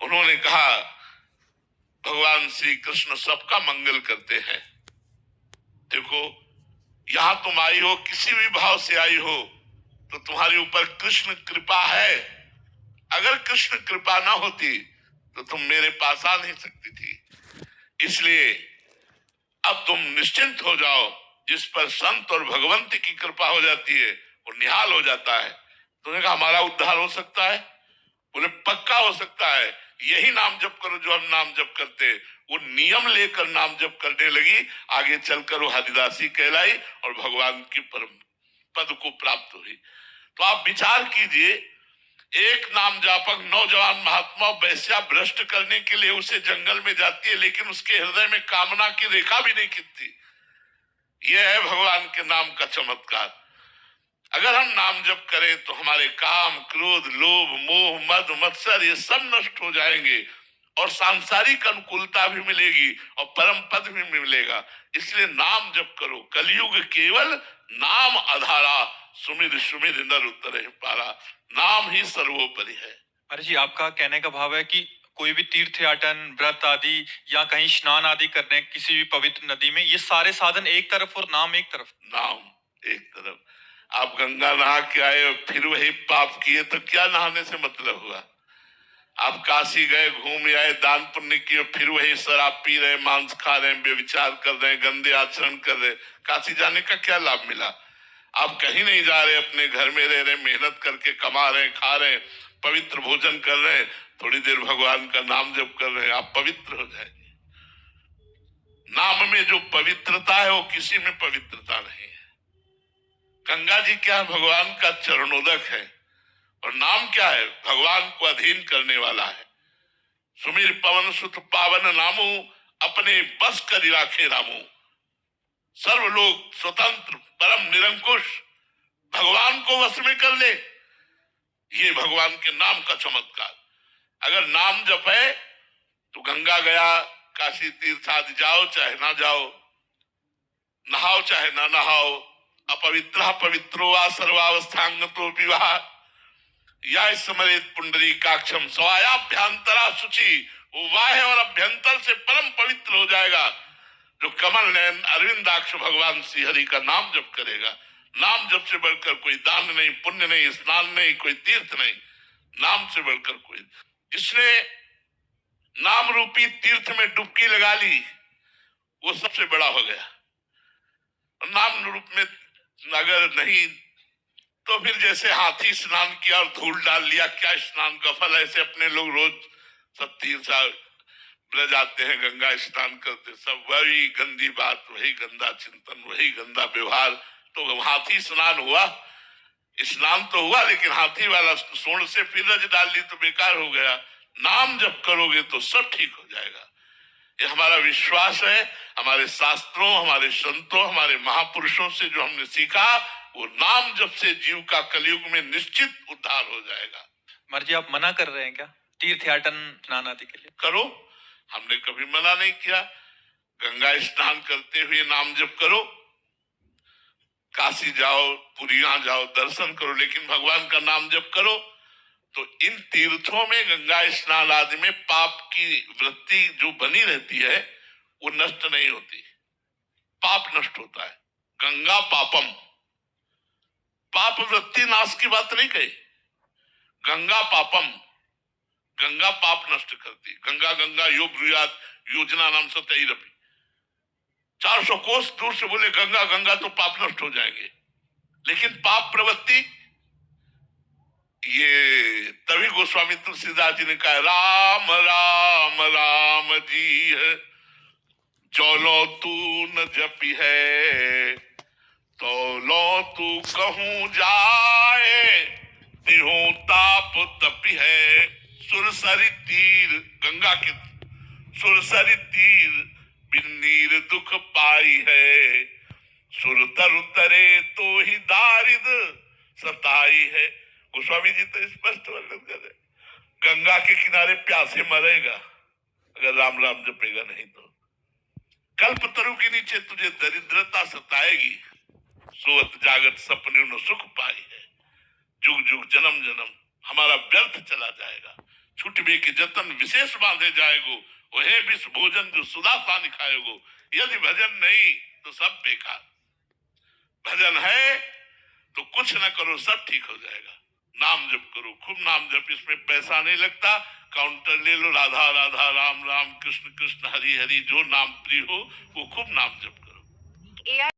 उन्होंने कहा भगवान श्री कृष्ण सबका मंगल करते हैं। देखो, यहां तुम आई हो, किसी भी भाव से आई हो, तो तुम्हारे ऊपर कृष्ण कृपा है। अगर कृष्ण कृपा ना होती तो तुम मेरे पास आ नहीं सकती थी। इसलिए अब तुम निश्चिंत हो जाओ। जिस पर संत और भगवंत की कृपा हो जाती है वो निहाल हो जाता है। तुमने कहा हमारा उद्धार हो सकता है? बोले पक्का हो सकता है। यही नाम जप करो जो हम नाम जप करते। वो नियम लेकर नाम जप करने लगी। आगे चलकर वो हरिदासी कहलाई और भगवान की परम पद को प्राप्त हुई। तो आप विचार कीजिए, एक नाम जापक नौजवान महात्मा वैश्या भ्रष्ट करने के लिए उसे जंगल में जाती है, लेकिन उसके हृदय में कामना की रेखा भी नहीं खिंचती। यह है भगवान के नाम का चमत्कार। अगर हम नाम जप करें तो हमारे काम, क्रोध, लोभ, मोह, मद, मत्सर ये सब नष्ट हो जाएंगे और सांसारिक अनुकूलता भी मिलेगी और परम पद भी मिलेगा। इसलिए नाम जप करो। कलयुग केवल नाम आधारा, सुमिर सुमिर नर उतरे पारा। नाम ही सर्वोपरि है। अरे जी, आपका कहने का भाव है कि कोई भी तीर्थ याटन, व्रत आदि या कहीं स्नान आदि करने किसी भी पवित्र नदी में, ये सारे साधन एक तरफ और नाम एक तरफ। नाम एक तरफ। आप गंगा नहा के आए और फिर वही पाप किए तो क्या नहाने से मतलब हुआ? आप काशी गए, घूम आए, दान पुण्य किए, फिर वही शराब पी रहे, मांस खा रहे, बेविचार कर रहे, गंदे आचरण कर रहे। काशी जाने का क्या लाभ मिला? आप कहीं नहीं जा रहे, अपने घर में रह रहे, मेहनत करके कमा रहे, खा रहे, पवित्र भोजन कर रहे हैं, थोड़ी देर भगवान का नाम जप कर रहे हैं, आप पवित्र हो जाएंगे। नाम में जो पवित्रता है वो किसी में पवित्रता नहीं है। गंगा जी क्या है? भगवान का चरणोदक है। और नाम क्या है? भगवान को अधीन करने वाला है। सुमिर पवन सुत पावन नामो, अपने बस कर राखे रामो। सर्वलोक स्वतंत्र परम निरंकुश भगवान को वश में कर ले। ये भगवान के नाम का चमत्कार। अगर नाम जप है तो गंगा गया, काशी तीर्थ आदि जाओ चाहे ना जाओ, नहाओ चाहे ना नहाओ, अपवित्र पवित्रो वा सर्वावस्थांगतो विवाह या स्मरेत पुंडरीकाक्षम स्वायाभ्यंतरा शुचि। वो बाह्य और अभ्यंतर से परम पवित्र हो जाएगा जो कमल नयन अरविंदाक्ष भगवान श्री हरि का नाम जप करेगा। नाम जप से बढ़कर कोई दान नहीं, पुण्य नहीं, स्नान नहीं, कोई तीर्थ नहीं। नाम से बढ़कर कोई। जिसने नाम रूपी तीर्थ में डुबकी लगा ली वो सबसे बड़ा हो गया। नाम रूप में अगर नहीं तो फिर जैसे हाथी स्नान किया और धूल डाल लिया, क्या स्नान का फल? ऐसे अपने लोग रोज सब तीर्थ ब्रज आते हैं, गंगा स्नान करते, सब वही गंदी बात, वही गंदा चिंतन, वही गंदा व्यवहार। तो हाथी स्नान हुआ, स्नान तो हुआ, लेकिन हाथी वाला सोन से फिर रज डाल ली तो बेकार हो गया। नाम जब करोगे तो सब ठीक हो जाएगा। ये हमारा विश्वास है। हमारे शास्त्रों, हमारे संतों, हमारे महापुरुषों से जो हमने सीखा, वो नाम जब से जीव का कलयुग में निश्चित उद्धार हो जाएगा। मर्जी, आप मना कर रहे हैं क्या तीर्थयाटन स्नान आदि के लिए? करो, हमने कभी मना नहीं किया। गंगा स्नान करते हुए नाम जप करो, काशी जाओ, पुरिया जाओ, दर्शन करो, लेकिन भगवान का नाम जप करो। तो इन तीर्थों में, गंगा स्नान आदि में पाप की वृत्ति जो बनी रहती है वो नष्ट नहीं होती, पाप नष्ट होता है। गंगा पापम, पाप वृत्ति नाश की बात नहीं कही, गंगा पापम, गंगा पाप नष्ट करती। गंगा गंगा यो ब्रुयात योजना नाम से तई रपी, 400 कोस दूर से बोले गंगा गंगा तो पाप नष्ट हो जाएंगे। लेकिन पाप प्रवृत्ति, ये तभी गोस्वामी तुलसीदास जी ने कहा, राम राम राम जी है जो लो तू न जपी है, तो लो तू कहूं जाए, तिहो ताप तपी है। सुरसरी तीर, गंगा के सुरसरी तीर बिन नीर दुख पाई है, सुर तरु तरे तो ही दारिद सताई है। गोस्वामी जी तो स्पष्ट वर्णन कर रहे, गंगा के किनारे प्यासे मरेगा अगर राम राम जपेगा नहीं तो। कल्प तरु के नीचे तुझे दरिद्रता सताएगी, सोवत जागत सपने न सुख पाई है। जुग जुग जन्म जन्म हमारा व्यर्थ चला जाएगा। छुटबे के जतन विशेष बांधे जाएगो, वह विष भोजन जो सुधा पानी खाएगो। यदि भजन नहीं तो सब बेकार, भजन है तो कुछ न करो सब ठीक हो जाएगा। नाम जप करो, खूब नाम जप, इसमें पैसा नहीं लगता। काउंटर ले लो, राधा राधा राम राम कृष्ण कृष्ण हरि हरि, जो नाम प्रिय हो वो खूब नाम जप करो।